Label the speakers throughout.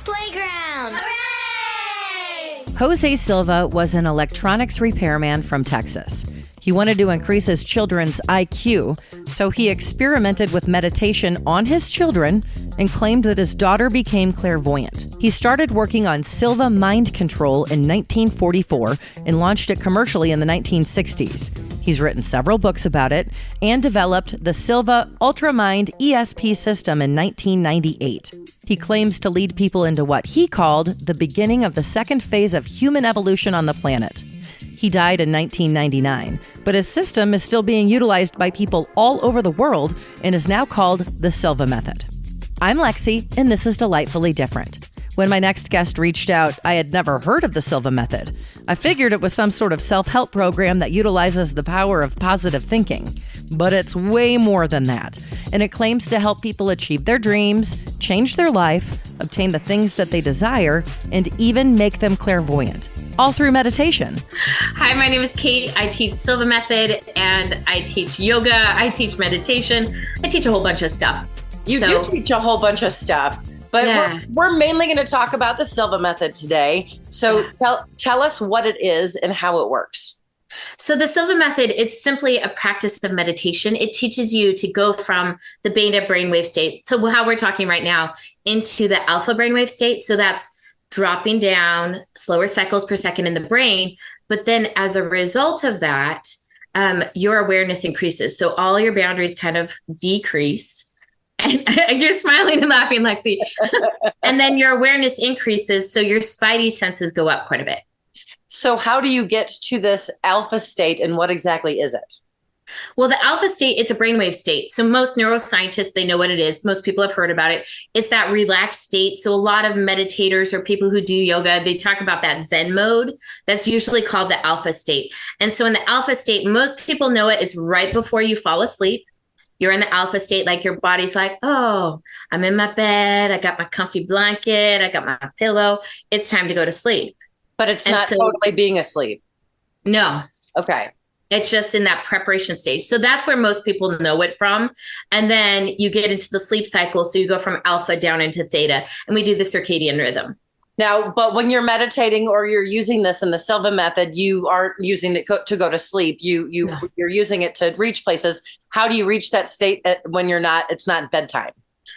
Speaker 1: Playground! Hooray!
Speaker 2: Jose Silva was an electronics repairman from Texas. He wanted to increase his children's IQ, so he experimented with meditation on his children and claimed that his daughter became clairvoyant. He started working on Silva mind control in 1944 and launched it commercially in the 1960s. He's written several books about it and developed the Silva Ultramind ESP system in 1998. He claims to lead people into what he called the beginning of the second phase of human evolution on the planet. He died in 1999, but his system is still being utilized by people all over the world and is now called the Silva Method. I'm Lexi, and this is Delightfully Different. When my next guest reached out, I had never heard of the Silva Method. I figured it was some sort of self-help program that utilizes the power of positive thinking. But it's way more than that, and it claims to help people achieve their dreams, change their life, obtain the things that they desire, and even make them clairvoyant, all through meditation.
Speaker 3: Hi, my name is Cate. I teach Silva Method, and I teach yoga, I teach meditation, I teach a whole bunch of stuff.
Speaker 4: You do teach a whole bunch of stuff, but we're mainly going to talk about the Silva Method today. So tell us what it is and how it works.
Speaker 3: So the Silva Method, it's simply a practice of meditation. It teaches you to go from the beta brainwave state, so how we're talking right now, into the alpha brainwave state. So that's dropping down slower cycles per second in the brain. But then as a result of that, your awareness increases. So all your boundaries kind of decrease. And you're smiling and laughing, Lexi. And then your awareness increases. So your spidey senses go up quite a bit.
Speaker 4: So how do you get to this alpha state, and what exactly is it?
Speaker 3: Well, the alpha state, it's a brainwave state. So most neuroscientists, they know what it is. Most people have heard about it. It's that relaxed state. So a lot of meditators or people who do yoga, they talk about that Zen mode. That's usually called the alpha state. And so in the alpha state, most people know it. It's right before you fall asleep. You're in the alpha state, like your body's like, oh, I'm in my bed. I got my comfy blanket. I got my pillow. It's time to go to sleep.
Speaker 4: But it's not totally being asleep.
Speaker 3: No.
Speaker 4: Okay.
Speaker 3: It's just in that preparation stage. So that's where most people know it from. And then you get into the sleep cycle. So you go from alpha down into theta, and we do the circadian rhythm.
Speaker 4: Now, but when you're meditating or you're using this in the Silva Method, you aren't using it to go to sleep. You're using it to reach places. How do you reach that state when it's not bedtime?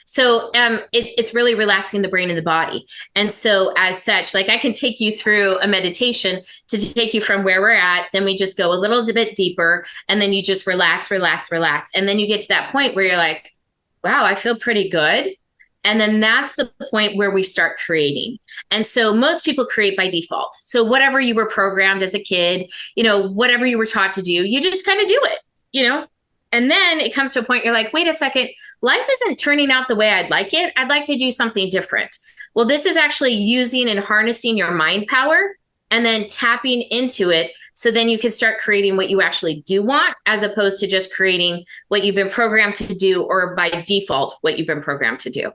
Speaker 3: So it's really relaxing the brain and the body. And so as such, like I can take you through a meditation to take you from where we're at. Then we just go a little bit deeper, and then you just relax. And then you get to that point where you're like, wow, I feel pretty good. And then that's the point where we start creating. And so most people create by default. So whatever you were programmed as a kid, whatever you were taught to do, you just kind of do it, And then it comes to a point you're like, wait a second, life isn't turning out the way I'd like it. I'd like to do something different. Well, this is actually using and harnessing your mind power and then tapping into it. So then you can start creating what you actually do want, as opposed to just creating what you've been programmed to do, or by default, what you've been programmed to do.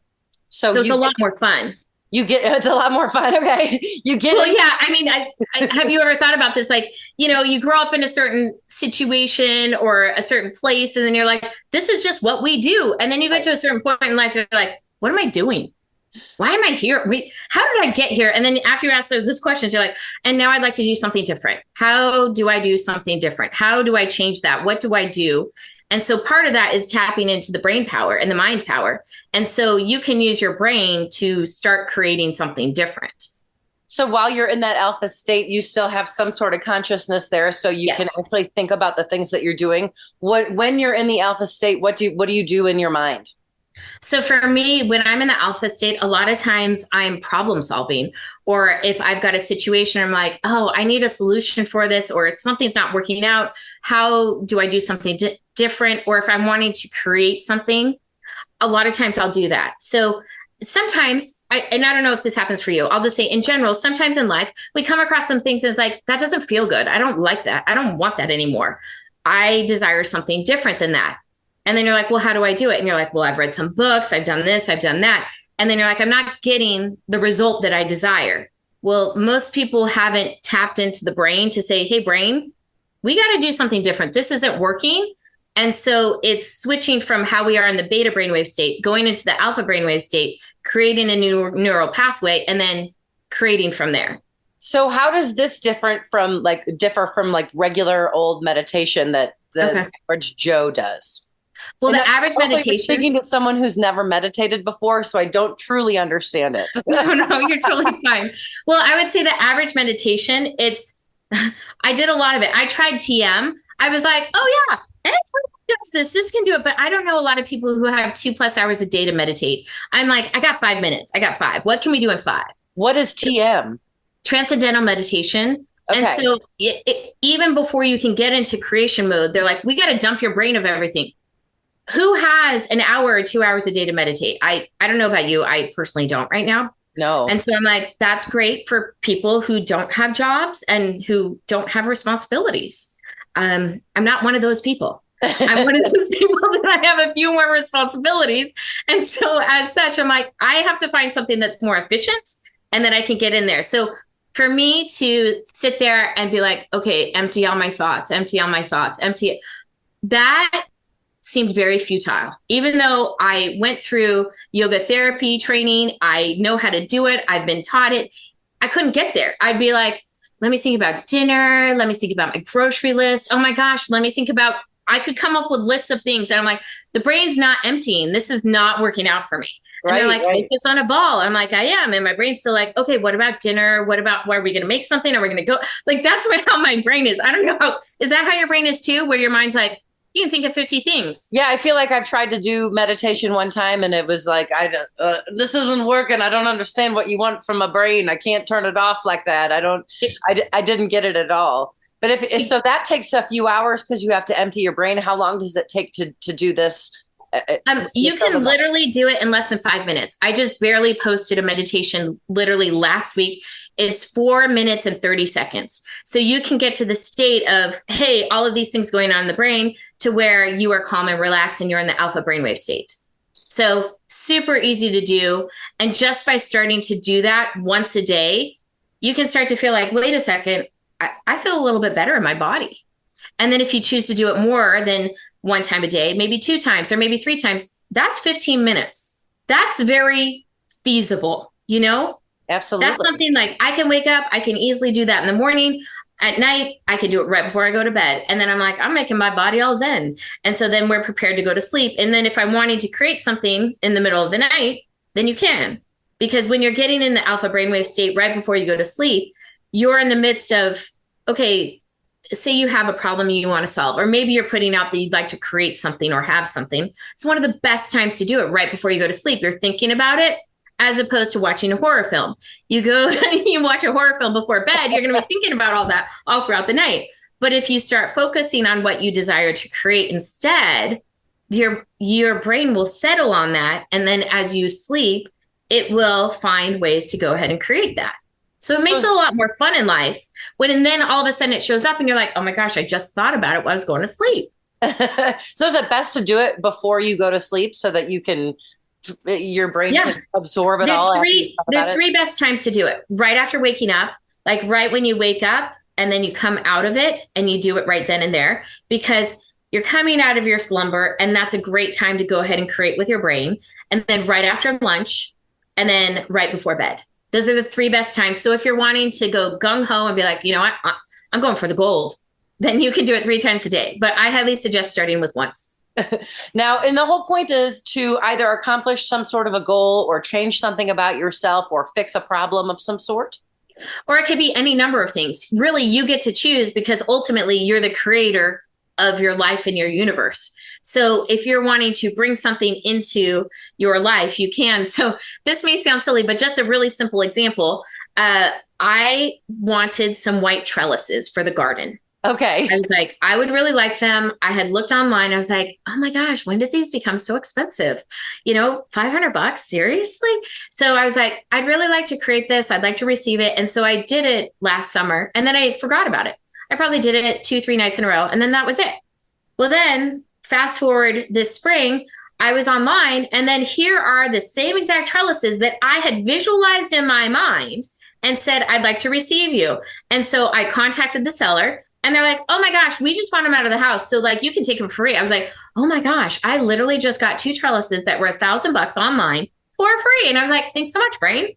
Speaker 3: So it's a lot more fun.
Speaker 4: It's a lot more fun. Okay.
Speaker 3: Well, yeah. I mean, I have you ever thought about this? Like, you grow up in a certain situation or a certain place, and then you're like, this is just what we do. And then you get to a certain point in life, you're like, what am I doing? Why am I here? Wait, how did I get here? And then after you ask those questions, you're like, and now I'd like to do something different. How do I do something different? How do I change that? What do I do? And so part of that is tapping into the brain power and the mind power. And so you can use your brain to start creating something different.
Speaker 4: So while you're in that alpha state, you still have some sort of consciousness there. So you can actually think about the things that you're doing. When you're in the alpha state, what do you do in your mind?
Speaker 3: So for me, when I'm in the alpha state, a lot of times I'm problem solving. Or if I've got a situation, I'm like, oh, I need a solution for this, or if something's not working out, how do I do something different? Or if I'm wanting to create something, a lot of times I'll do that. So sometimes, and I don't know if this happens for you, I'll just say in general, sometimes in life, we come across some things and it's like, that doesn't feel good. I don't like that. I don't want that anymore. I desire something different than that. And then you're like, well, how do I do it? And you're like, well, I've read some books, I've done this, I've done that. And then you're like, I'm not getting the result that I desire. Well, most people haven't tapped into the brain to say, hey, brain, we got to do something different. This isn't working. And so it's switching from how we are in the beta brainwave state, going into the alpha brainwave state, creating a new neural pathway, and then creating from there.
Speaker 4: So how does this differ from regular old meditation that the average Joe does?
Speaker 3: Well, the average meditation.
Speaker 4: Speaking to someone who's never meditated before, so I don't truly understand it.
Speaker 3: No, you're totally fine. Well, I would say the average meditation, I did a lot of it. I tried TM. I was like, oh yeah, everyone does this. This can do it. But I don't know a lot of people who have 2+ hours a day to meditate. I'm like, I got 5 minutes. I got 5. What can we do in 5?
Speaker 4: What is TM?
Speaker 3: Transcendental meditation. Okay. And so even before you can get into creation mode, they're like, we got to dump your brain of everything. Who has an hour or 2 hours a day to meditate? I don't know about you. I personally don't right now.
Speaker 4: No. And
Speaker 3: so I'm like, that's great for people who don't have jobs and who don't have responsibilities. I'm not one of those people. I'm one of those people that I have a few more responsibilities. And so as such, I'm like, I have to find something that's more efficient and that I can get in there. So for me to sit there and be like, okay, empty all my thoughts, that seemed very futile. Even though I went through yoga therapy training, I know how to do it, I've been taught it, I couldn't get there. I'd be like, let me think about dinner, let me think about my grocery list. Oh my gosh, let me think about, I could come up with lists of things. And I'm like, the brain's not emptying. This is not working out for me. And they're like, focus on a ball. I'm like, I am. And my brain's still like, okay, what about dinner? What about, where are we going to make something? Are we going to go? Like, that's how my brain is. I don't know. Is that how your brain is too? Where your mind's like, you can think of 50 things.
Speaker 4: Yeah, I feel like I've tried to do meditation one time and it was like, this isn't working. I don't understand what you want from my brain. I can't turn it off like that. I didn't get it at all. But so that takes a few hours because you have to empty your brain. How long does it take to do this?
Speaker 3: You can literally do it in less than 5 minutes. I just barely posted a meditation literally last week. It's 4 minutes and 30 seconds. So you can get to the state of, hey, all of these things going on in the brain to where you are calm and relaxed and you're in the alpha brainwave state. So super easy to do. And just by starting to do that once a day, you can start to feel like, wait a second, I feel a little bit better in my body. And then if you choose to do it more than 1 time a day, maybe 2 times or maybe 3 times, that's 15 minutes. That's very feasible, you know?
Speaker 4: Absolutely.
Speaker 3: That's something like I can wake up, I can easily do that in the morning. At night, I can do it right before I go to bed. And then I'm like, I'm making my body all zen. And so then we're prepared to go to sleep. And then if I'm wanting to create something in the middle of the night, then you can. Because when you're getting in the alpha brainwave state right before you go to sleep, you're in the midst of, okay, say you have a problem you want to solve, or maybe you're putting out that you'd like to create something or have something. It's one of the best times to do it right before you go to sleep. You're thinking about it as opposed to watching a horror film. You go, you watch a horror film before bed, you're going to be thinking about all that all throughout the night. But if you start focusing on what you desire to create instead, your brain will settle on that. And then as you sleep, it will find ways to go ahead and create that. So it makes it a lot more fun in life and then all of a sudden it shows up and you're like, oh my gosh, I just thought about it while I was going to sleep.
Speaker 4: So is it best to do it before you go to sleep so that your brain can absorb it all?
Speaker 3: There's 3 best times to do it. Right after waking up, like right when you wake up and then you come out of it and you do it right then and there because you're coming out of your slumber and that's a great time to go ahead and create with your brain. And then right after lunch and then right before bed. Those are the 3 best times. So if you're wanting to go gung-ho and be like, you know what, I'm going for the gold, then you can do it 3 times a day. But I highly suggest starting with once.
Speaker 4: Now, and the whole point is to either accomplish some sort of a goal or change something about yourself or fix a problem of some sort.
Speaker 3: Or it could be any number of things. Really, you get to choose because ultimately you're the creator of your life and your universe. So if you're wanting to bring something into your life, you can. So this may sound silly, but just a really simple example. I wanted some white trellises for the garden.
Speaker 4: Okay.
Speaker 3: I was like, I would really like them. I had looked online. I was like, oh my gosh, when did these become so expensive? You know, $500, seriously? So I was like, I'd really like to create this. I'd like to receive it. And so I did it last summer and then I forgot about it. I probably did it 2-3 nights in a row. And then that was it. Well, then fast forward this spring, I was online and then here are the same exact trellises that I had visualized in my mind and said, I'd like to receive you. And so I contacted the seller and they're like, oh my gosh, we just want them out of the house. So like, you can take them for free. I was like, oh my gosh, I literally just got 2 trellises that were $1,000 online. for free. And I was like, thanks so much, brain.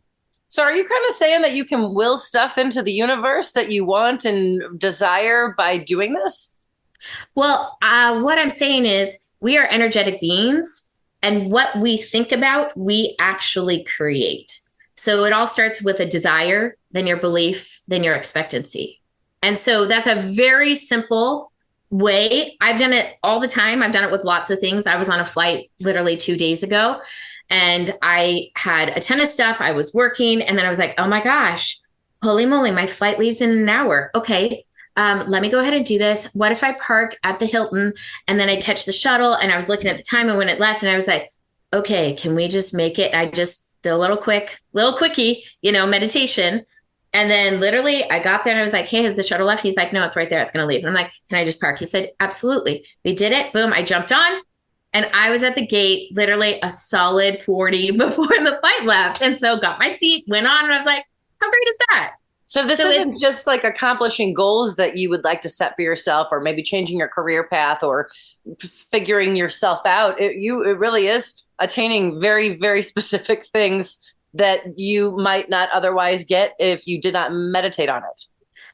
Speaker 4: So are you kind of saying that you can will stuff into the universe that you want and desire by doing this?
Speaker 3: Well, what I'm saying is we are energetic beings, and what we think about, we actually create. So it all starts with a desire, then your belief, then your expectancy. And so that's a very simple way. I've done it all the time. I've done it with lots of things. I was on a flight literally 2 days ago, and I had a ton of stuff. I was working, and then I was like, oh my gosh, holy moly, my flight leaves in an hour. Okay. Let me go ahead and do this. What if I park at the Hilton and then I catch the shuttle? And I was looking at the time and when it left, and I was like, okay, can we just make it? I just did a little quickie, meditation. And then literally I got there and I was like, hey, has the shuttle left? He's like, no, it's right there. It's going to leave. And I'm like, can I just park? He said, absolutely. We did it. Boom. I jumped on and I was at the gate, literally a solid 40 before the flight left. And so got my seat, went on, and I was like, how great is that?
Speaker 4: So this isn't just like accomplishing goals that you would like to set for yourself, or maybe changing your career path or figuring yourself out. It really is attaining very, very specific things that you might not otherwise get if you did not meditate on it.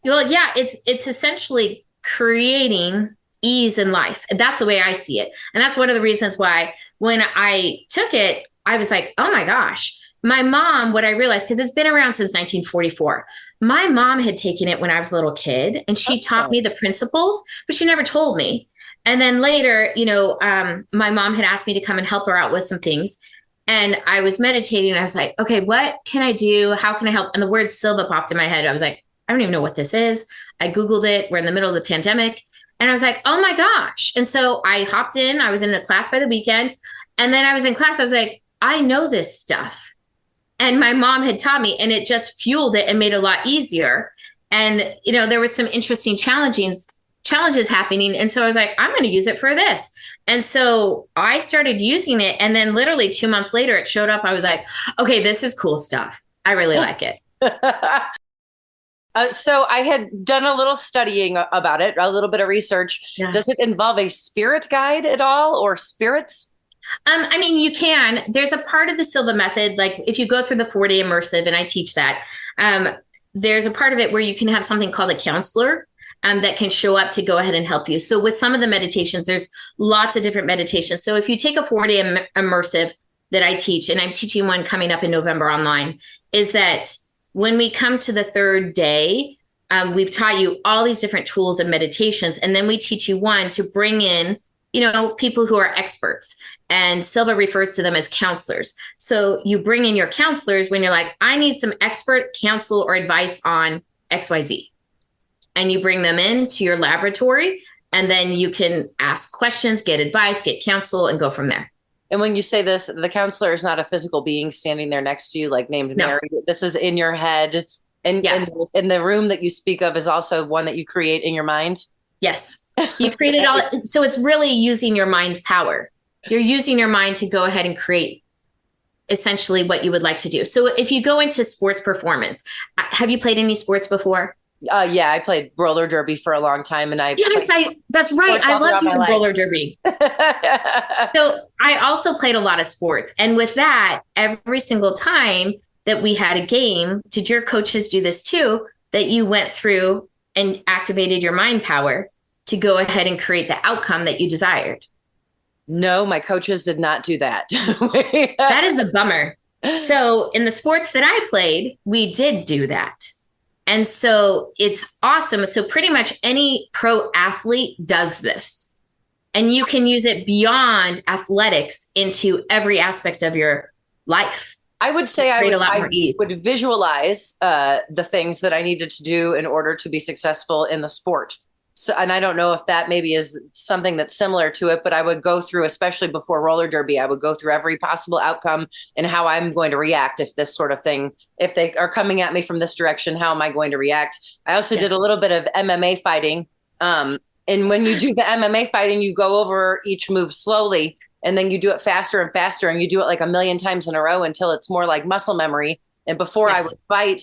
Speaker 3: Well, yeah, it's essentially creating ease in life. That's the way I see it. And that's one of the reasons why when I took it, I was like, oh my gosh. My mom, what I realized, because it's been around since 1944, my mom had taken it when I was a little kid, and she taught me the principles, but she never told me. And then later, my mom had asked me to come and help her out with some things. And I was meditating and I was like, okay, what can I do? How can I help? And the word Silva popped in my head. I was like, I don't even know what this is. I Googled it. We're in the middle of the pandemic. And I was like, oh my gosh. And so I hopped in. I was in a class by the weekend. And then I was in class. I was like, I know this stuff. And my mom had taught me, and it just fueled it and made it a lot easier. And, there was some interesting challenges happening. And so I was like, I'm going to use it for this. And so I started using it. And then literally 2 months later, it showed up. I was like, okay, this is cool stuff. I really like it.
Speaker 4: So I had done a little studying about it, a little bit of research. Yeah. Does it involve a spirit guide at all, or spirits?
Speaker 3: You can. There's a part of the Silva method, like if you go through the 4-day immersive, and I teach that, there's a part of it where you can have something called a counselor that can show up to go ahead and help you. So with some of the meditations, there's lots of different meditations. So if you take a 4-day immersive that I teach, and I'm teaching one coming up in November online, is that when we come to the 3rd day, we've taught you all these different tools and meditations, and then we teach you one to bring in people who are experts, and Silva refers to them as counselors. So you bring in your counselors when you're like, I need some expert counsel or advice on XYZ. And you bring them into your laboratory, and then you can ask questions, get advice, get counsel, and go from there.
Speaker 4: And when you say this, the counselor is not a physical being standing there next to you, like named Mary. This is in your head. And the room that you speak of is also one that you create in your mind.
Speaker 3: Yes. You create it all. So it's really using your mind's power. You're using your mind to go ahead and create essentially what you would like to do. So if you go into sports performance, have you played any sports before?
Speaker 4: Yeah, I played roller derby for a long time, and
Speaker 3: that's right. I love doing roller derby. So I also played a lot of sports, and with that, every single time that we had a game, did your coaches do this too? That you went through and activated your mind power to go ahead and create the outcome that you desired?
Speaker 4: No, my coaches did not do that.
Speaker 3: That is a bummer. So in the sports that I played, we did do that. And so it's awesome. So pretty much any pro athlete does this. And you can use it beyond athletics into every aspect of your life.
Speaker 4: I would say I would visualize the things that I needed to do in order to be successful in the sport. So, and I don't know if that maybe is something that's similar to it, but I would go through, especially before roller derby, I would go through every possible outcome and how I'm going to react if this sort of thing, if they are coming at me from this direction, how am I going to react? I also did a little bit of MMA fighting. And when you do the MMA fighting, you go over each move slowly, and then you do it faster and faster, and you do it like a million times in a row until it's more like muscle memory. And before I would fight,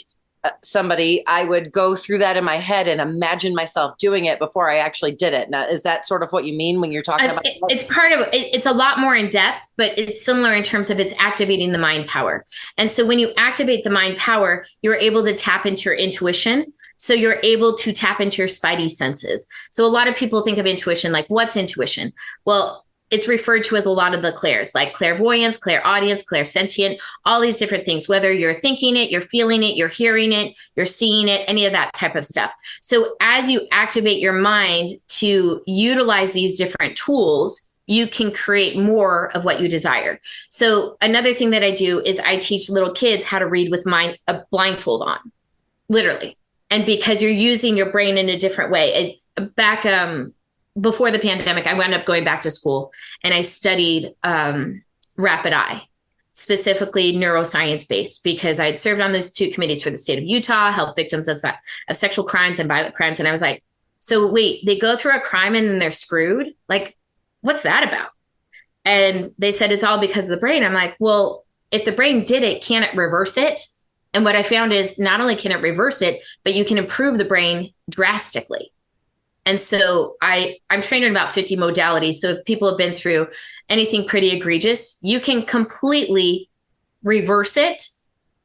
Speaker 4: somebody, I would go through that in my head and imagine myself doing it before I actually did it. Now, is that sort of what you mean when you're talking about
Speaker 3: it's part of it? It's a lot more in depth, but it's similar in terms of it's activating the mind power. And so when you activate the mind power, you're able to tap into your intuition. So you're able to tap into your spidey senses. So a lot of people think of intuition like, what's intuition? Well, it's referred to as a lot of the clairs, like clairvoyance, clairaudience, clairsentient, all these different things, whether you're thinking it, you're feeling it, you're hearing it, you're seeing it, any of that type of stuff. So as you activate your mind to utilize these different tools, you can create more of what you desire. So another thing that I do is I teach little kids how to read with a blindfold on, literally. And because you're using your brain in a different way. Before the pandemic, I wound up going back to school and I studied rapid eye, specifically neuroscience based, because I'd served on those 2 committees for the state of Utah, helped victims of sexual crimes and violent crimes. And I was like, so wait, they go through a crime and then they're screwed? Like, what's that about? And they said, it's all because of the brain. I'm like, well, if the brain did it, can it reverse it? And what I found is not only can it reverse it, but you can improve the brain drastically. And so I'm trained in about 50 modalities. So if people have been through anything pretty egregious, you can completely reverse it.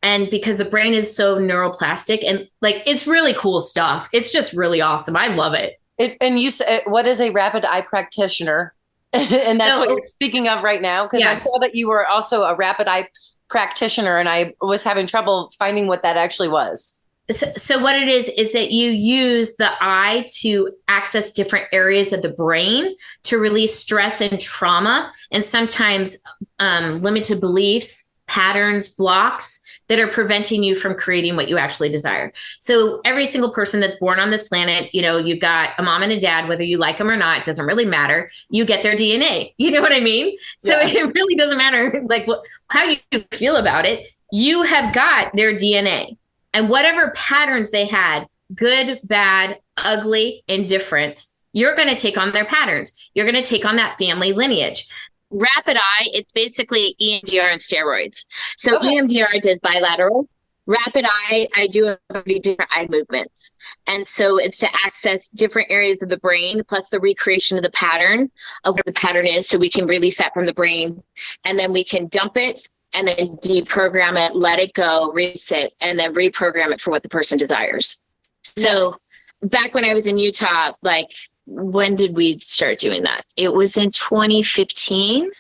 Speaker 3: And because the brain is so neuroplastic and like, it's really cool stuff. It's just really awesome. I love it.
Speaker 4: And you said, what is a rapid eye practitioner? And that's what you're speaking of right now. Because I saw that you were also a rapid eye practitioner and I was having trouble finding what that actually was.
Speaker 3: So what it is that you use the eye to access different areas of the brain to release stress and trauma, and sometimes limited beliefs, patterns, blocks that are preventing you from creating what you actually desire. So every single person that's born on this planet, you've got a mom and a dad, whether you like them or not, it doesn't really matter. You get their DNA. You know what I mean? So it really doesn't matter like how you feel about it. You have got their DNA. And whatever patterns they had, good, bad, ugly, indifferent, you're going to take on their patterns. You're going to take on that family lineage. Rapid eye, it's basically EMDR and steroids. So EMDR does bilateral. Rapid eye, I do different eye movements. And so it's to access different areas of the brain, plus the recreation of the pattern of where the pattern is. So we can release that from the brain and then we can dump it and then deprogram it, let it go, reset, and then reprogram it for what the person desires. So back when I was in Utah, like, when did we start doing that? It was in 2015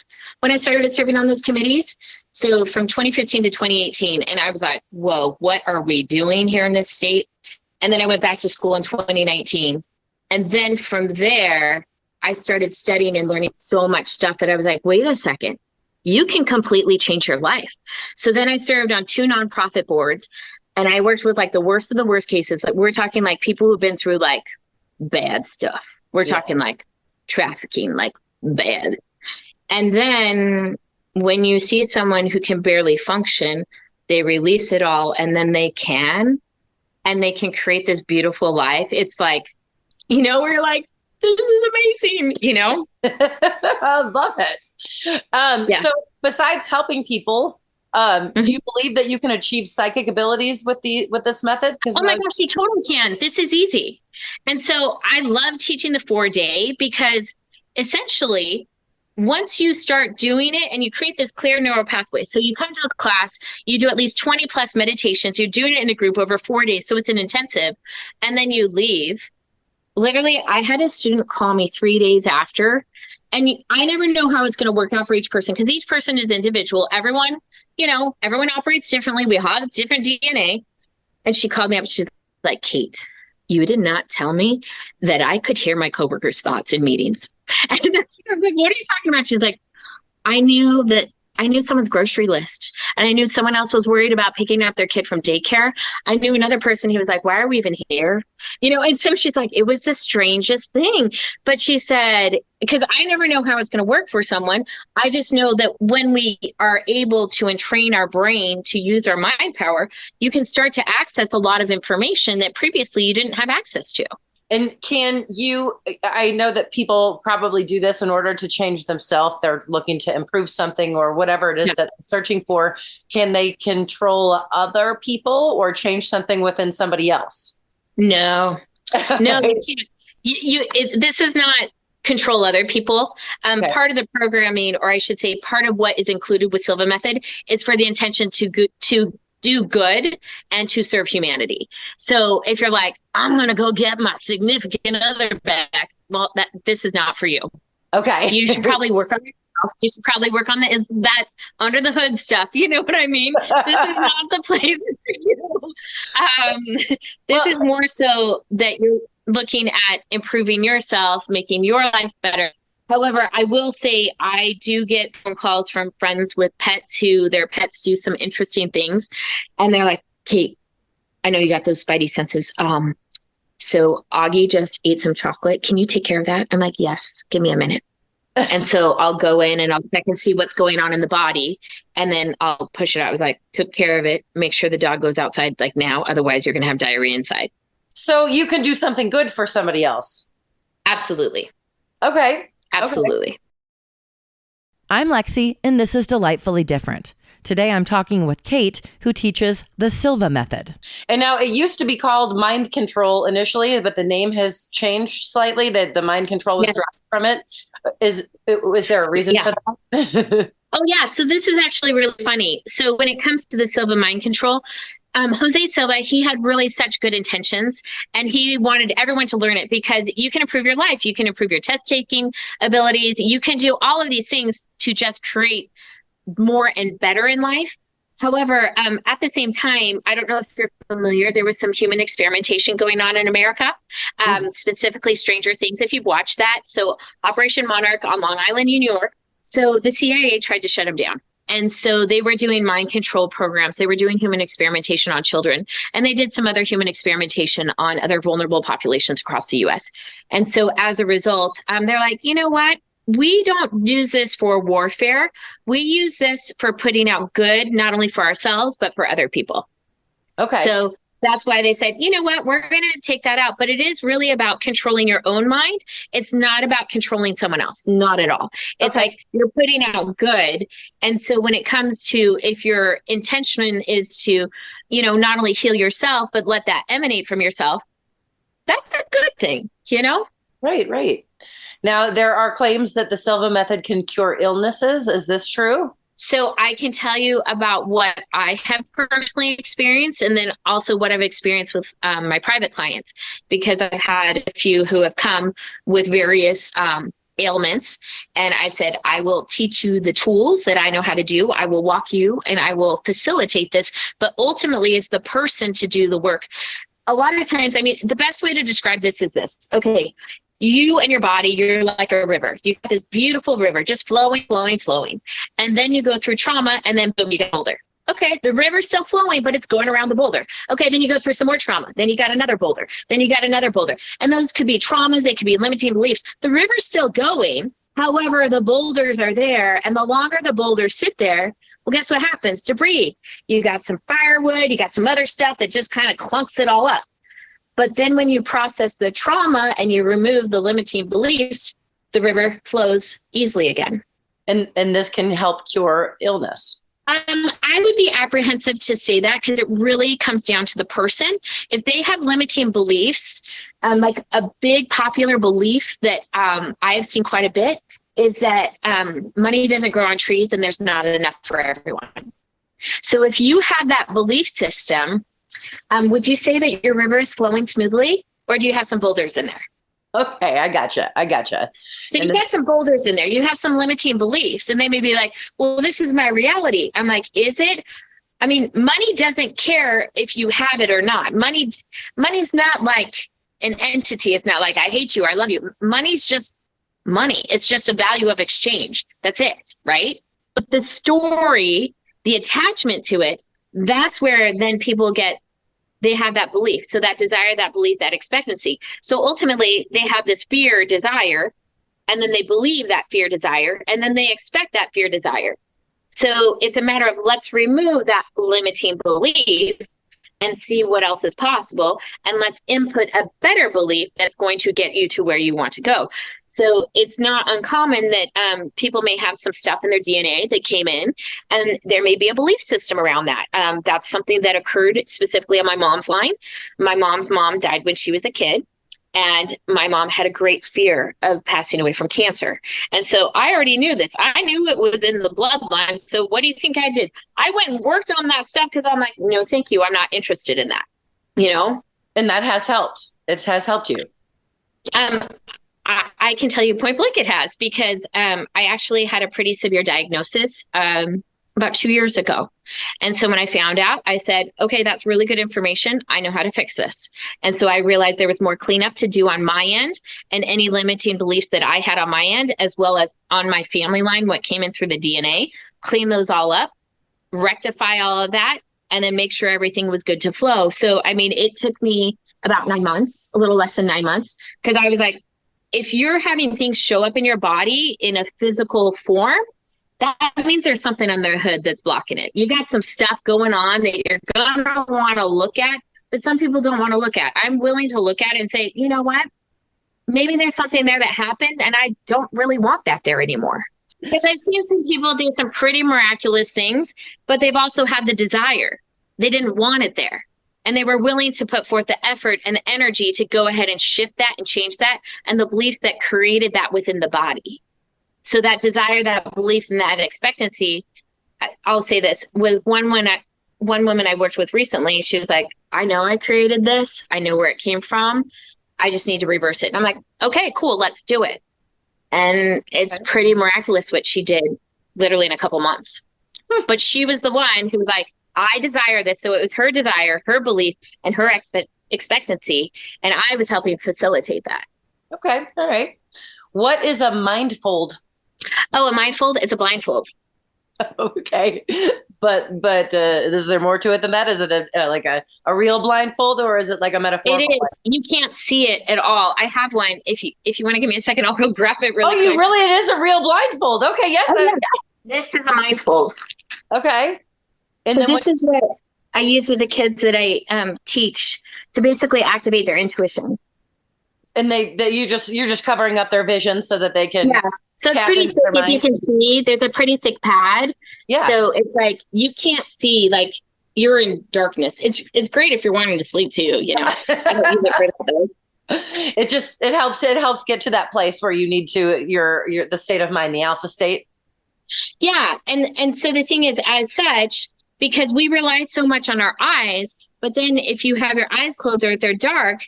Speaker 3: when I started serving on those committees. So from 2015 to 2018, and I was like, whoa, what are we doing here in this state? And then I went back to school in 2019. And then from there, I started studying and learning so much stuff that I was like, wait a second. You can completely change your life. So then I served on 2 nonprofit boards and I worked with like the worst of the worst cases. Like we're talking like people who've been through like bad stuff. We're talking like trafficking, like bad. And then when you see someone who can barely function, they release it all and then they can create this beautiful life. It's like, we're like, this is amazing,
Speaker 4: I love it. So besides helping people, do you believe that you can achieve psychic abilities with this method?
Speaker 3: Oh my gosh, you totally can. This is easy. And so I love teaching the 4-day because essentially once you start doing it and you create this clear neural pathway, so you come to the class, you do at least 20 plus meditations, you're doing it in a group over 4 days. So it's an intensive, and then you leave. Literally, I had a student call me 3 days after, and I never know how it's going to work out for each person because each person is individual. Everyone operates differently. We all have different DNA. And she called me up. She's like, Cate, you did not tell me that I could hear my coworkers' thoughts in meetings. And I was like, what are you talking about? She's like, I knew someone's grocery list and I knew someone else was worried about picking up their kid from daycare. I knew another person, he was like, why are we even here? And so she's like, it was the strangest thing. But she said, because I never know how it's going to work for someone. I just know that when we are able to entrain our brain to use our mind power, you can start to access a lot of information that previously you didn't have access to.
Speaker 4: And I know that people probably do this in order to change themselves. They're looking to improve something or whatever it is that they're searching for. Can they control other people or change something within somebody else?
Speaker 3: No, no, you can't. This is not control other people.
Speaker 4: Okay.
Speaker 3: Part of the programming, or I should say part of what is included with Silva method, is for the intention to do good and to serve humanity. So if you're like, I'm going to go get my significant other back, well, this is not for you.
Speaker 4: Okay.
Speaker 3: You should probably work on yourself. You should probably work on that under the hood stuff. You know what I mean? This is not the place for you. This is more so that you're looking at improving yourself, making your life better. However, I will say I do get phone calls from friends with pets who their pets do some interesting things. And they're like, Cate, I know you got those spidey senses. So Augie just ate some chocolate. Can you take care of that? I'm like, yes, give me a minute. And so I'll go in and I'll check and see what's going on in the body. And then I'll push it out. I was like, took care of it. Make sure the dog goes outside like now. Otherwise, you're going to have diarrhea inside.
Speaker 4: So you can do something good for somebody else.
Speaker 3: Absolutely.
Speaker 4: Okay.
Speaker 3: Absolutely.
Speaker 4: Okay.
Speaker 2: I'm Lexi, and this is Delightfully Different. Today I'm talking with Cate, who teaches the Silva method.
Speaker 4: And now it used to be called mind control initially, but the name has changed slightly, that the mind control was dropped from it. Is there a reason for that?
Speaker 3: Oh, yeah. So this is actually really funny. So when it comes to the Silva mind control, Jose Silva, he had really such good intentions, and he wanted everyone to learn it because you can improve your life. You can improve your test taking abilities. You can do all of these things to just create more and better in life. However, at the same time, I don't know if you're familiar, there was some human experimentation going on in America, specifically Stranger Things, if you've watched that. So Operation Monarch on Long Island, New York. So the CIA tried to shut him down. And so they were doing mind control programs. They were doing human experimentation on children. And they did some other human experimentation on other vulnerable populations across the US. And so as a result, they're like, you know what? We don't use this for warfare. We use this for putting out good, not only for ourselves, but for other people.
Speaker 4: Okay.
Speaker 3: So that's why they said, you know what, we're going to take that out. But it is really about controlling your own mind. It's not about controlling someone else. Not at all. It's like you're putting out good. And so when it comes to, if your intention is to, you know, not only heal yourself, but let that emanate from yourself, that's a good thing, you know?
Speaker 4: Right. Now, there are claims that the Silva method can cure illnesses. Is this true?
Speaker 3: So I can tell you about what I have personally experienced, and then also what I've experienced with my private clients, because I've had a few who have come with various ailments. And I said, I will teach you the tools that I know how to do. I will walk you and I will facilitate this. But ultimately, it's the person to do the work. A lot of times, I mean, the best way to describe this is this. Okay. You and your body, you're like a river. You got this beautiful river just flowing. And then you go through trauma and then boom, you get a boulder. Okay, the river's still flowing, but it's going around the boulder. Okay, then you go through some more trauma. Then you got another boulder. Then you got another boulder. And those could be traumas. They could be limiting beliefs. The river's still going. However, the boulders are there. And the longer the boulders sit there, well, guess what happens? Debris. You got some firewood. You got some other stuff that just kind of clunks it all up. But then when you process the trauma and you remove the limiting beliefs, the river flows easily again.
Speaker 4: And this can help cure illness.
Speaker 3: I would be apprehensive to say that because it really comes down to the person. If they have limiting beliefs, like a big popular belief that I have seen quite a bit is that money doesn't grow on trees and there's not enough for everyone. So if you have that belief system, would you say that your river is flowing smoothly, or do you have some boulders in there?
Speaker 4: Okay, I gotcha.
Speaker 3: So you got some boulders in there. You have some limiting beliefs, and they may be like, well, this is my reality. I'm like, is it? I mean, money doesn't care if you have it or not. Money's not like an entity. It's not like, I hate you, I love you. Money's just money. It's just a value of exchange. That's it, right? But the story, the attachment to it, that's where then people they have that belief. So that desire, that belief, that expectancy. So ultimately they have this fear, desire, and then they believe that fear, desire, and then they expect that fear, desire. So it's a matter of let's remove that limiting belief and see what else is possible. And let's input a better belief that's going to get you to where you want to go. So it's not uncommon that people may have some stuff in their DNA that came in, and there may be a belief system around that. That's something that occurred specifically on my mom's line. My mom's mom died when she was a kid. And my mom had a great fear of passing away from cancer. And so I already knew this. I knew it was in the bloodline. So what do you think I did? I went and worked on that stuff because I'm like, no, thank you. I'm not interested in that, you know?
Speaker 4: And that has helped. It has helped you.
Speaker 3: I can tell you point blank it has, because I actually had a pretty severe diagnosis about 2 years ago. And so when I found out, I said, okay, that's really good information. I know how to fix this. And so I realized there was more cleanup to do on my end, and any limiting beliefs that I had on my end, as well as on my family line, what came in through the DNA, clean those all up, rectify all of that, and then make sure everything was good to flow. So, I mean, it took me about 9 months, a little less than 9 months, because I was like, if you're having things show up in your body in a physical form, that means there's something under the hood that's blocking it. You got some stuff going on that you're going to want to look at, but some people don't want to look at. I'm willing to look at it and say, you know what? Maybe there's something there that happened, and I don't really want that there anymore. Because I've seen some people do some pretty miraculous things, but they've also had the desire. They didn't want it there. And they were willing to put forth the effort and the energy to go ahead and shift that and change that, and the beliefs that created that within the body. So that desire, that belief, and that expectancy, I'll say this, with one woman I worked with recently, she was like, I know I created this. I know where it came from. I just need to reverse it. And I'm like, okay, cool, let's do it. And it's pretty miraculous what she did literally in a couple months. But she was the one who was like, I desire this. So it was her desire, her belief, and her expectancy. And I was helping facilitate that.
Speaker 4: Okay. All right. What is a mindfold?
Speaker 3: Oh, a mindfold? It's a blindfold.
Speaker 4: Okay. But is there more to it than that? Is it like a real blindfold, or is it like a metaphorical?
Speaker 3: It is. You can't see it at all. I have one. If you want to give me a second, I'll go grab it really quick.
Speaker 4: It is a real blindfold. Okay. Yes.
Speaker 3: Oh, yeah. This is a mindfold.
Speaker 4: Okay. And
Speaker 3: so
Speaker 4: then
Speaker 3: this is what I use with the kids that I teach to basically activate their intuition.
Speaker 4: And you're just covering up their vision so that they can.
Speaker 3: Yeah. So it's pretty thick. If you can see, there's a pretty thick pad. Yeah. So it's like you can't see, like you're in darkness. It's great if you're wanting to sleep too. You know, I don't use it for that though.
Speaker 4: It helps get to that place where you need to your the state of mind, the alpha state.
Speaker 3: Yeah, and so the thing is, as such, because we rely so much on our eyes, but then if you have your eyes closed or if they're dark,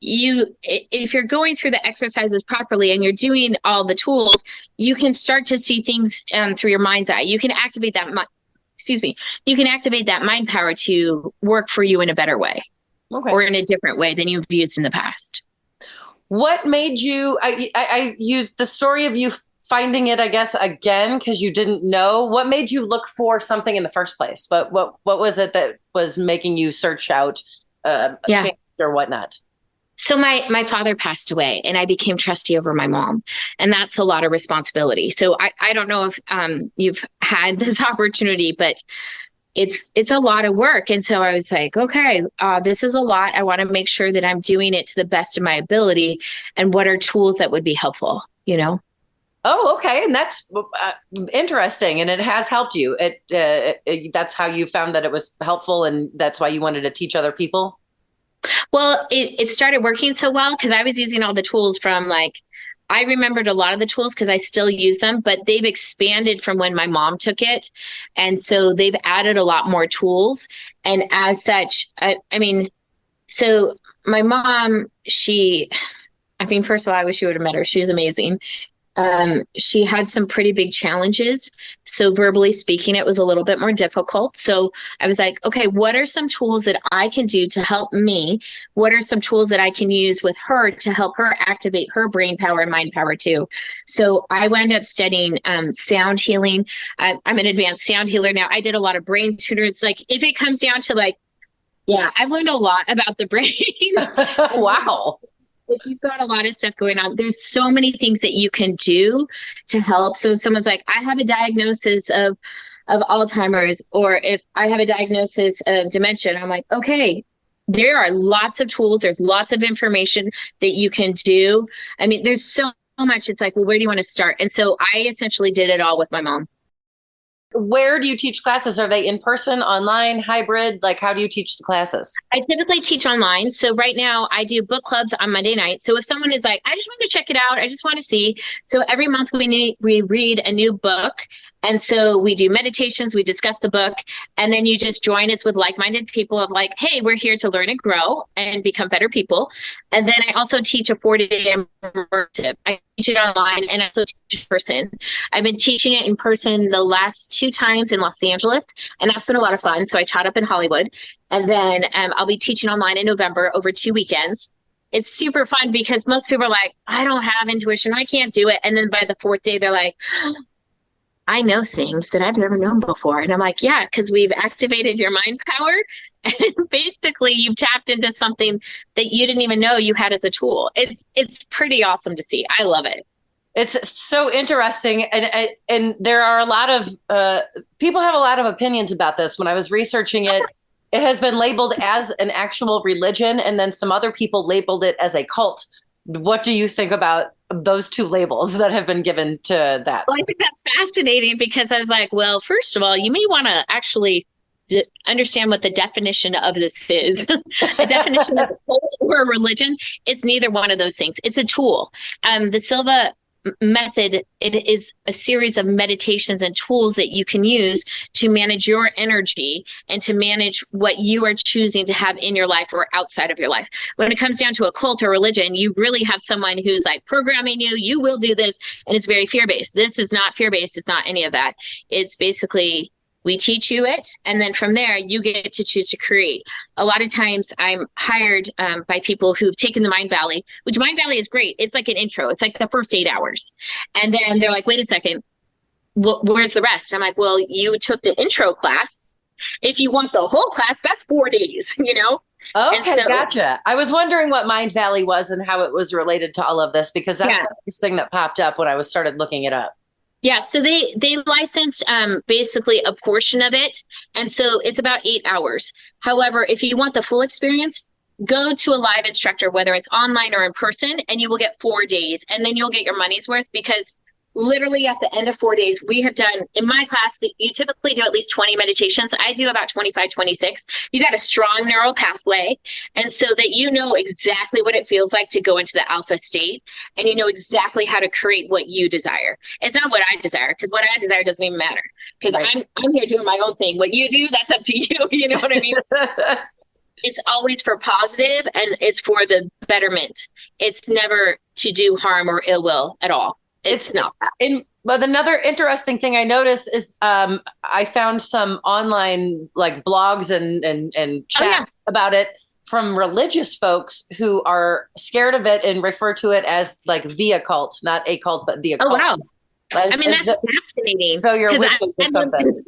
Speaker 3: if you're going through the exercises properly and you're doing all the tools, you can start to see things through your mind's eye. You can activate that you can activate that mind power to work for you in a better way, or in a different way than you've used in the past.
Speaker 4: What made you? I used the story of you finding it, I guess, again, because you didn't know. What made you look for something in the first place? But what was it that was making you search out a change or whatnot?
Speaker 3: So my father passed away, and I became trustee over my mom, and that's a lot of responsibility. So I don't know if you've had this opportunity, but it's a lot of work. And so I was like, okay, this is a lot. I want to make sure that I'm doing it to the best of my ability, and what are tools that would be helpful, you know?
Speaker 4: Oh, okay. And that's interesting. And it has helped you. That's how you found that it was helpful, and that's why you wanted to teach other people?
Speaker 3: Well, it started working so well because I was using all the tools from I remembered a lot of the tools because I still use them, but they've expanded from when my mom took it. And so they've added a lot more tools. And as such, I mean, so my mom, first of all, I wish you would have met her. She was amazing. She had some pretty big challenges. So verbally speaking, it was a little bit more difficult. So I was like, okay, what are some tools that I can do to help me? What are some tools that I can use with her to help her activate her brain power and mind power too? So I wound up studying sound healing. I'm an advanced sound healer now. I did a lot of brain tuners. If it comes down to I've learned a lot about the brain.
Speaker 4: Wow.
Speaker 3: If you've got a lot of stuff going on, there's so many things that you can do to help. So if someone's like, I have a diagnosis of of Alzheimer's, or if I have a diagnosis of dementia, I'm like, okay, there are lots of tools. There's lots of information that you can do. I mean, there's so much. It's like, well, where do you want to start? And so I essentially did it all with my mom.
Speaker 4: Where do you teach classes? Are they in person, online, hybrid? Like, how do you teach the classes?
Speaker 3: I typically teach online. So right now I do book clubs on Monday night. So if someone is like, I just want to check it out, I just want to see. So every month we read a new book. And so we do meditations, we discuss the book, and then you just join us with like-minded people of like, hey, we're here to learn and grow and become better people. And then I also teach a 40-day immersive. I teach it online and I also teach in person. I've been teaching it in person the last 2 times in Los Angeles, and that's been a lot of fun. So I taught up in Hollywood, and then I'll be teaching online in November over 2 weekends. It's super fun because most people are like, I don't have intuition, I can't do it. And then by the 4th day, they're like, I know things that I've never known before. And I'm like, yeah, because we've activated your mind power. And basically you've tapped into something that you didn't even know you had as a tool. It's pretty awesome to see. I love it.
Speaker 4: It's so interesting. And there are a lot of people have a lot of opinions about this. When I was researching it, it has been labeled as an actual religion. And then some other people labeled it as a cult. What do you think about those 2 labels that have been given to that?
Speaker 3: Well, I think that's fascinating because I was like, well, first of all, you may want to actually understand what the definition of this is. The definition of a cult or a religion, it's neither one of those things. It's a tool. The Silva method, it is a series of meditations and tools that you can use to manage your energy and to manage what you are choosing to have in your life or outside of your life. When it comes down to a cult or religion, you really have someone who's like programming you, you will do this, and it's very fear-based. This is not fear-based. It's not any of that. It's basically, we teach you it, and then from there, you get to choose to create. A lot of times I'm hired by people who've taken the Mind Valley, which Mind Valley is great. It's like an intro. It's like the first 8 hours. And then they're like, wait a second, where's the rest? I'm like, well, you took the intro class. If you want the whole class, that's 4 days, you know?
Speaker 4: Okay, gotcha. I was wondering what Mind Valley was and how it was related to all of this, because that's the first thing that popped up when I started looking it up.
Speaker 3: Yeah, so they licensed basically a portion of it. And so it's about 8 hours. However, if you want the full experience, go to a live instructor, whether it's online or in person, and you will get 4 days. And then you'll get your money's worth, because literally at the end of 4 days, we have done, in my class, you typically do at least 20 meditations. I do about 25, 26. You got a strong neural pathway. And so that you know exactly what it feels like to go into the alpha state, and you know exactly how to create what you desire. It's not what I desire, because what I desire doesn't even matter, because I'm here doing my own thing. What you do, that's up to you. You know what I mean? It's always for positive, and it's for the betterment. It's never to do harm or ill will at all. It's not that. But
Speaker 4: another interesting thing I noticed is I found some online like blogs and chats about it from religious folks who are scared of it and refer to it as like the occult, not a cult, but the occult.
Speaker 3: Oh, wow. I mean, that's fascinating.
Speaker 4: So you're witnessing something.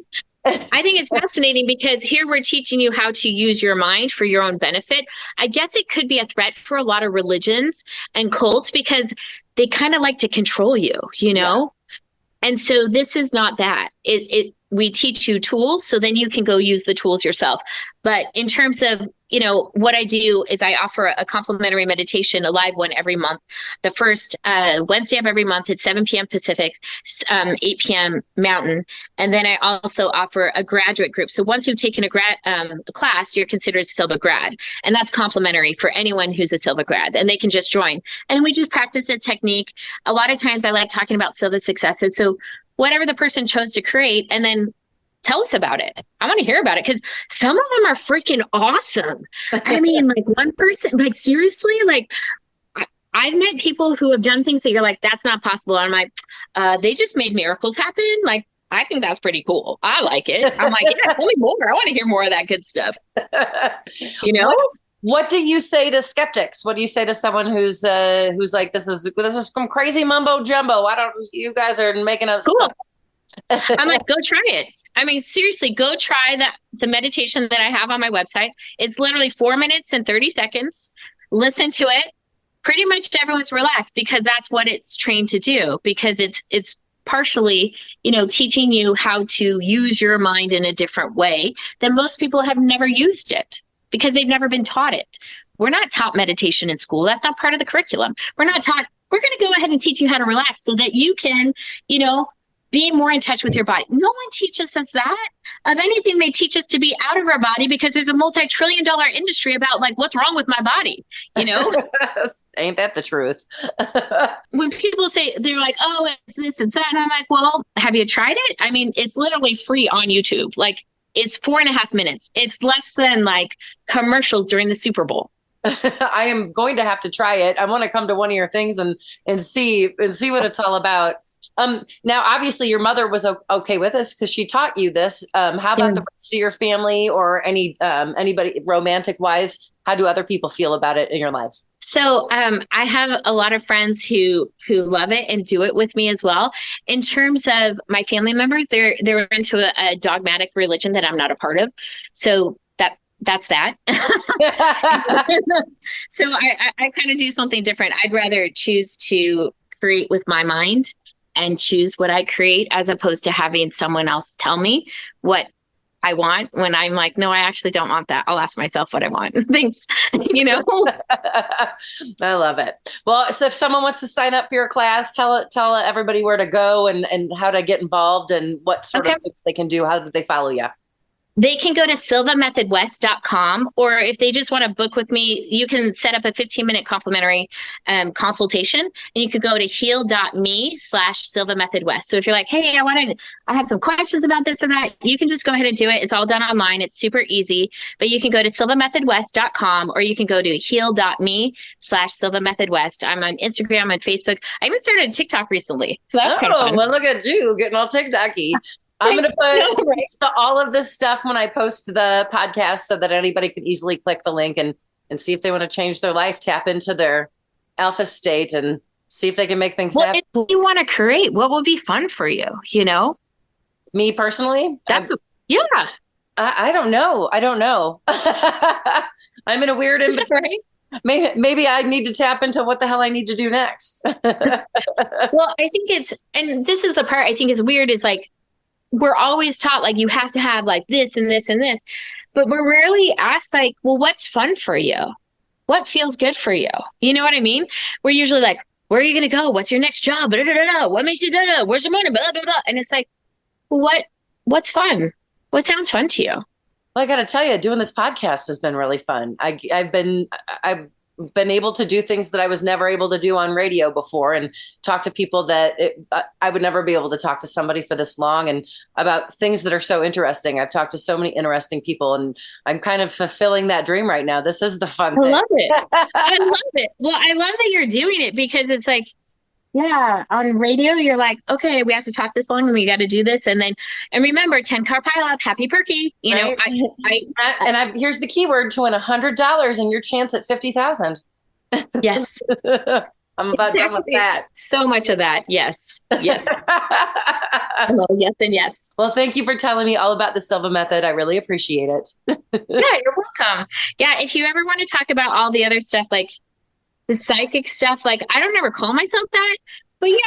Speaker 3: I think it's fascinating because here we're teaching you how to use your mind for your own benefit. I guess it could be a threat for a lot of religions and cults because they kind of like to control you, you know? Yeah. And so this is not that. We teach you tools, so then you can go use the tools yourself. But in terms of, you know, what I do is I offer a complimentary meditation, a live one every month. The first Wednesday of every month at 7 p.m. Pacific, 8 p.m. Mountain. And then I also offer a graduate group. So once you've taken a class, you're considered a Silva grad. And that's complimentary for anyone who's a Silva grad. And they can just join. And we just practice a technique. A lot of times I like talking about Silva successes. So whatever the person chose to create, and then tell us about it. I want to hear about it, because some of them are freaking awesome. I mean, like one person, like seriously, like I've met people who have done things that you're like, that's not possible. I'm like, they just made miracles happen. Like, I think that's pretty cool. I like it. I'm like, yeah, tell me more. I want to hear more of that good stuff. You know?
Speaker 4: What do you say to skeptics? What do you say to someone who's like, this is some crazy mumbo jumbo? You guys are making up stuff.
Speaker 3: I'm like, go try it. I mean, seriously, go try the meditation that I have on my website. It's literally 4 minutes and 30 seconds. Listen to it. Pretty much everyone's relaxed because that's what it's trained to do, because it's partially, teaching you how to use your mind in a different way, then most people have never used it because they've never been taught it. We're not taught meditation in school. That's not part of the curriculum. We're not taught, we're going to go ahead and teach you how to relax so that you can, be more in touch with your body. No one teaches us that. Of anything, they teach us to be out of our body because there's a multi-trillion-dollar industry about what's wrong with my body,
Speaker 4: Ain't that the truth?
Speaker 3: When people say, they're like, oh, it's this, it's that. And I'm like, well, have you tried it? I mean, it's literally free on YouTube. It's 4.5 minutes. It's less than commercials during the Super Bowl.
Speaker 4: I am going to have to try it. I want to come to one of your things and see what it's all about. Now, obviously, your mother was okay with this because she taught you this. How about the rest of your family or anybody romantic wise? How do other people feel about it in your life?
Speaker 3: So I have a lot of friends who love it and do it with me as well. In terms of my family members, they're into a dogmatic religion that I'm not a part of. So that's that. So I kind of do something different. I'd rather choose to create with my mind and choose what I create as opposed to having someone else tell me what I want when I'm like, no, I actually don't want that. I'll ask myself what I want. Thanks.
Speaker 4: I love it. Well, so if someone wants to sign up for your class, tell everybody where to go and how to get involved and what sort of things they can do. How do they follow you?
Speaker 3: They can go to silvamethodwest.com, or if they just want to book with me, you can set up a 15-minute complimentary consultation, and you could go to heal.me/silvamethodwest. So if you're like, hey, I have some questions about this or that, you can just go ahead and do it. It's all done online. It's super easy, but you can go to silvamethodwest.com, or you can go to heal.me/silvamethodwest. I'm on Instagram and Facebook. I even started TikTok recently. So that's kind of fun.
Speaker 4: Well, look at you getting all TikTok-y. I'm going to put all of this stuff when I post the podcast so that anybody can easily click the link and see if they want to change their life, tap into their alpha state and see if they can make things happen.
Speaker 3: What do you want to create? What would be fun for you?
Speaker 4: Me personally?
Speaker 3: Yeah.
Speaker 4: I don't know. I'm in a weird in-between. Maybe I need to tap into what the hell I need to do next.
Speaker 3: Well, I think and this is the part I think is weird is we're always taught you have to have this and this and this, but we're rarely asked well, what's fun for you? What feels good for you? You know what I mean? We're usually where are you going to go? What's your next job? Blah, blah, blah, blah. What makes you where's your money? Blah, blah, blah. And it's what's fun? What sounds fun to you?
Speaker 4: Well, I got to tell you, doing this podcast has been really fun. I've been able to do things that I was never able to do on radio before and talk to people that I would never be able to talk to somebody for this long and about things that are so interesting. I've talked to so many interesting people and I'm kind of fulfilling that dream right now. This is the fun thing.
Speaker 3: I love it. I love it. Well, I love that you're doing it because it's yeah, on radio, you're okay, we have to talk this long and we got to do this. And remember, 10-car pileup, happy perky,
Speaker 4: right. Here's the keyword to win $100 and your chance at 50,000.
Speaker 3: Yes.
Speaker 4: I'm about done with that.
Speaker 3: So much of that. Yes. Yes. Hello, yes. And yes.
Speaker 4: Well, thank you for telling me all about the Silva method. I really appreciate it.
Speaker 3: Yeah, you're welcome. Yeah. If you ever want to talk about all the other stuff, the psychic stuff, I don't ever call myself that, but yeah,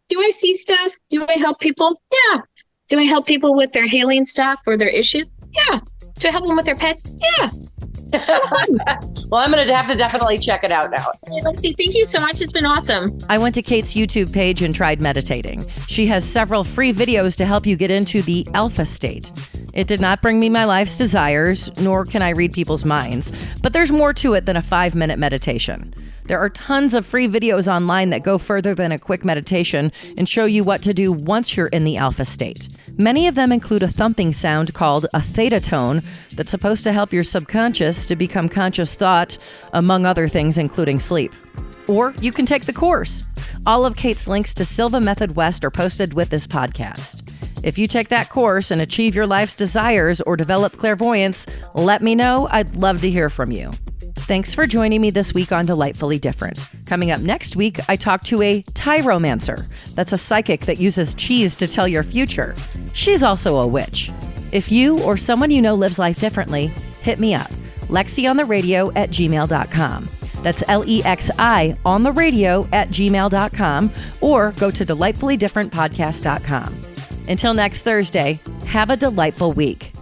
Speaker 3: do I see stuff? Do I help people? Yeah. Do I help people with their healing stuff or their issues? Yeah. Do I help them with their pets? Yeah.
Speaker 4: Well, I'm going to have to definitely check it out now.
Speaker 3: Hey, Lexi, thank you so much. It's been awesome.
Speaker 2: I went to Cate's YouTube page and tried meditating. She has several free videos to help you get into the alpha state. It did not bring me my life's desires, nor can I read people's minds, but there's more to it than a 5-minute meditation. There are tons of free videos online that go further than a quick meditation and show you what to do once you're in the alpha state. Many of them include a thumping sound called a theta tone that's supposed to help your subconscious to become conscious thought, among other things, including sleep. Or you can take the course. All of Cate's links to Silva Method West are posted with this podcast. If you take that course and achieve your life's desires or develop clairvoyance, let me know. I'd love to hear from you. Thanks for joining me this week on Delightfully Different. Coming up next week, I talk to a tyromancer. That's a psychic that uses cheese to tell your future. She's also a witch. If you or someone you know lives life differently, hit me up. LexiOnTheRadio@gmail.com. That's LEXI on the radio at gmail.com, or go to delightfullydifferentpodcast.com. Until next Thursday, have a delightful week.